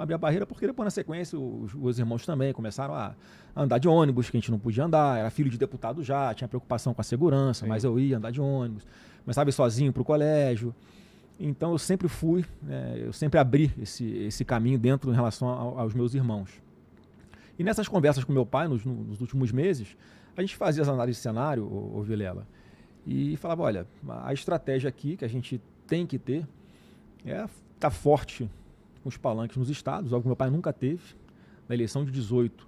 abrir a barreira porque depois, na sequência, os irmãos também começaram a andar de ônibus, que a gente não podia andar, era filho de deputado já, tinha preocupação com a segurança, Sim. mas eu ia andar de ônibus, começava a ir sozinho para o colégio. Então eu sempre fui, eu sempre abri esse caminho dentro em relação aos meus irmãos. E nessas conversas com meu pai, nos últimos meses, a gente fazia as análises de cenário, ô Vilela, e falava, olha, a estratégia aqui que a gente tem que ter é estar forte com os palanques nos estados, algo que meu pai nunca teve. Na eleição de 18,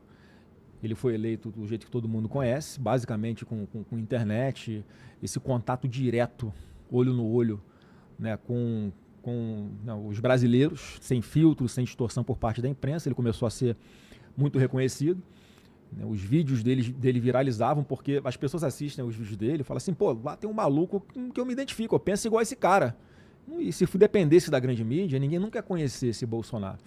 ele foi eleito do jeito que todo mundo conhece, basicamente com internet, esse contato direto, olho no olho, né, com os brasileiros, sem filtro, sem distorção por parte da imprensa. Ele começou a ser muito reconhecido. Os vídeos dele viralizavam porque as pessoas assistem os vídeos dele e falam assim, pô, lá tem um maluco que eu me identifico, eu penso igual a esse cara. E se dependesse da grande mídia, ninguém nunca ia conhecer esse Bolsonaro.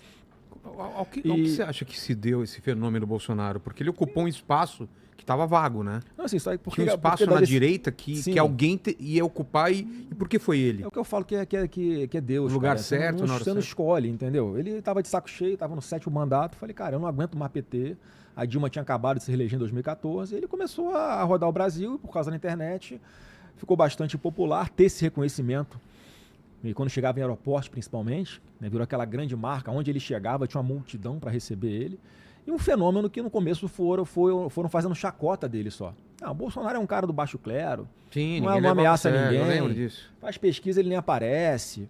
Ao que você acha que se deu esse fenômeno Bolsonaro? Porque ele ocupou um espaço que estava vago, né? Não, assim, só porque, tinha um espaço na direita que alguém ia ocupar e por que foi ele? É o que eu falo que é Deus. No lugar cara. certo, na hora você não escolhe, entendeu? Ele estava de saco cheio, estava no 7º mandato. Falei, cara, eu não aguento mais PT. A Dilma tinha acabado de se reeleger em 2014. Ele começou a rodar o Brasil e, por causa da internet, ficou bastante popular, ter esse reconhecimento. E quando chegava em aeroportos, principalmente, né, virou aquela grande marca, onde ele chegava, tinha uma multidão para receber ele. E um fenômeno que no começo foram fazendo chacota dele só. O Bolsonaro é um cara do baixo clero, sim, não ameaça ninguém, eu lembro disso. Faz pesquisa, ele nem aparece.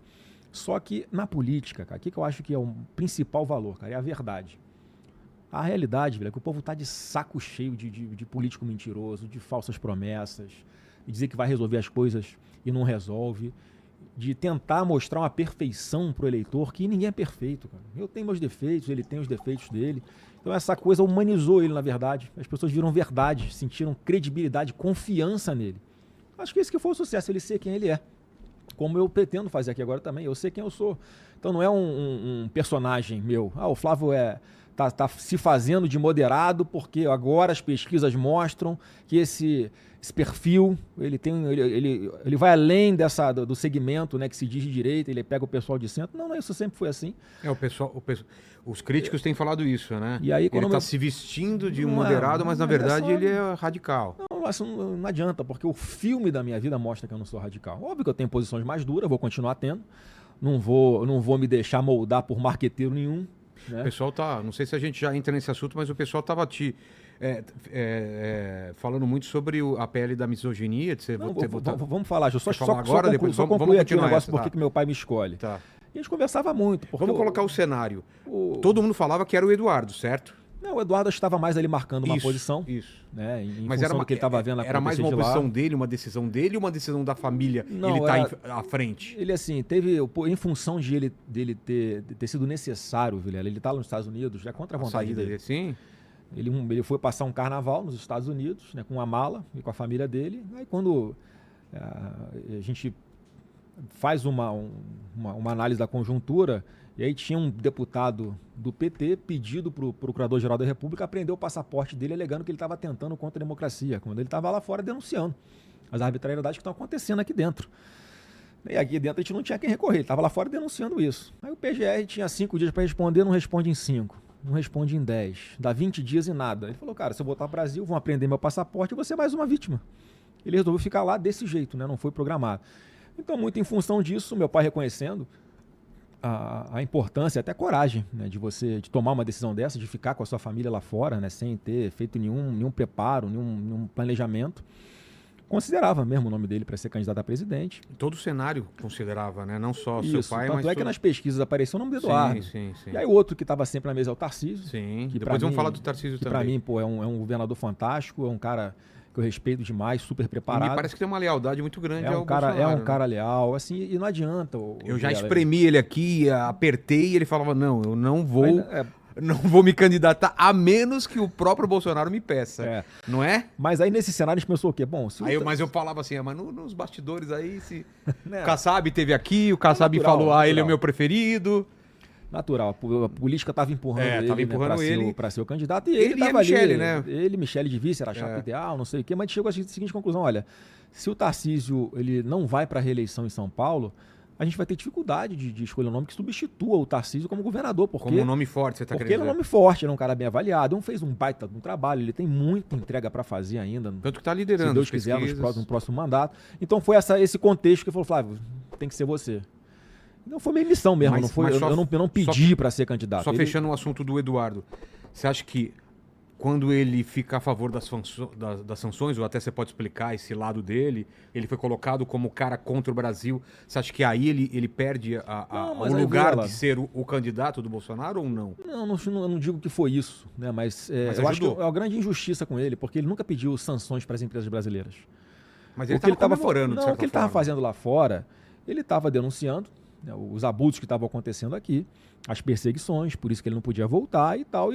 Só que na política, cara, o que eu acho que é o principal valor, cara, é a verdade. A realidade, velho, é que o povo tá de saco cheio de político mentiroso, de falsas promessas, de dizer que vai resolver as coisas e não resolve, de tentar mostrar uma perfeição pro eleitor, que ninguém é perfeito, cara. Eu tenho meus defeitos, ele tem os defeitos dele. Então essa coisa humanizou ele, na verdade. As pessoas viram verdade, sentiram credibilidade, confiança nele. Acho que esse que foi o sucesso, ele ser quem ele é. Como eu pretendo fazer aqui agora também, eu sei quem eu sou. Então não é um personagem meu. O Flávio tá se fazendo de moderado porque agora as pesquisas mostram que esse perfil, ele vai além do segmento, né, que se diz de direita, ele pega o pessoal de centro. Não, isso sempre foi assim. Os críticos têm falado isso, né? E aí, ele está se vestindo de moderado, mas na verdade ele é radical. Não adianta, porque o filme da minha vida mostra que eu não sou radical. Óbvio que eu tenho posições mais duras, vou continuar tendo. Não vou me deixar moldar por marqueteiro nenhum. Né? O pessoal não sei se a gente já entra nesse assunto, mas o pessoal estava falando muito sobre a PL da misoginia. Vamos falar, só agora, depois vamos concluir aqui o negócio, tá. Por que meu pai me escolhe. Tá. E a gente conversava muito. Vamos colocar o cenário. Todo mundo falava que era o Eduardo, certo? Não, o Eduardo estava mais ali marcando uma posição. Isso. Né, mas era do que ele estava vendo era mais uma opção dele, uma decisão dele ou uma decisão da família? Não, ele tá à frente? Ele, assim, em função dele ter sido necessário, Vilela, ele está nos Estados Unidos, já contra a vontade dele. Sim. Ele foi passar um carnaval nos Estados Unidos, né, com uma mala e com a família dele. Aí quando a gente faz uma análise da conjuntura, e aí tinha um deputado do PT pedido para o Procurador-Geral da República apreender o passaporte dele, alegando que ele estava tentando contra a democracia, quando ele estava lá fora denunciando as arbitrariedades que estão acontecendo aqui dentro. E aqui dentro a gente não tinha quem recorrer, ele estava lá fora denunciando isso. Aí o PGR tinha 5 dias para responder, não responde em 5, não responde em 10, dá 20 dias e nada. Ele falou, cara, se eu voltar para o Brasil, vão apreender meu passaporte e vou ser mais uma vítima. Ele resolveu ficar lá desse jeito, né? Não foi programado. Então, muito em função disso, meu pai reconhecendo a importância, até a coragem, né, de tomar uma decisão dessa, de ficar com a sua família lá fora, né, sem ter feito nenhum preparo, nenhum planejamento, considerava mesmo o nome dele para ser candidato a presidente. Todo o cenário considerava, né? Não só Isso, seu pai, tanto mas... que nas pesquisas apareceu o nome do Eduardo. Sim. E aí o outro que estava sempre na mesa é o Tarcísio. Sim, depois vamos falar do Tarcísio também. Para mim, pô, é um governador fantástico, é um cara que eu respeito demais, super preparado. E me parece que tem uma lealdade muito grande ao Bolsonaro. É um cara leal, assim, e não adianta. Eu já espremi ele aqui, apertei e ele falava, não, eu não vou... Não vou me candidatar, a menos que o próprio Bolsonaro me peça. Não é? Mas aí nesse cenário a gente pensou o quê? Bom, mas eu falava assim, mas nos bastidores aí, se o Kassab teve aqui, o Kassab falou, ele é o meu preferido. Natural, a política estava empurrando ele para ser o candidato, e ele estava ali, Michele, né? Ele, Michele de vice, era a chapa ideal, não sei o quê, mas chegou à seguinte conclusão, olha, se o Tarcísio ele não vai para a reeleição em São Paulo, a gente vai ter dificuldade de escolher um nome que substitua o Tarcísio como governador. Como um nome forte, você está querendo dizer. Porque ele é um nome forte, ele é um cara bem avaliado, não fez um baita de um trabalho, ele tem muita entrega para fazer ainda. Tanto que está liderando. Se Deus quiser, no próximo mandato. Então foi esse contexto que falou, Flávio, tem que ser você. Não foi minha missão mesmo, eu não pedi para ser candidato. Só fechando o assunto do Eduardo, você acha que quando ele fica a favor das sanções, ou até você pode explicar esse lado dele, ele foi colocado como cara contra o Brasil, você acha que aí ele perde o lugar de ser o candidato do Bolsonaro ou não? Não, eu não digo que foi isso, né? Mas eu acho que é uma grande injustiça com ele, porque ele nunca pediu sanções para as empresas brasileiras. Mas ele estava comemorando, Não, o que ele estava fazendo lá fora, ele estava denunciando, né, os abusos que estavam acontecendo aqui, as perseguições, por isso que ele não podia voltar e tal.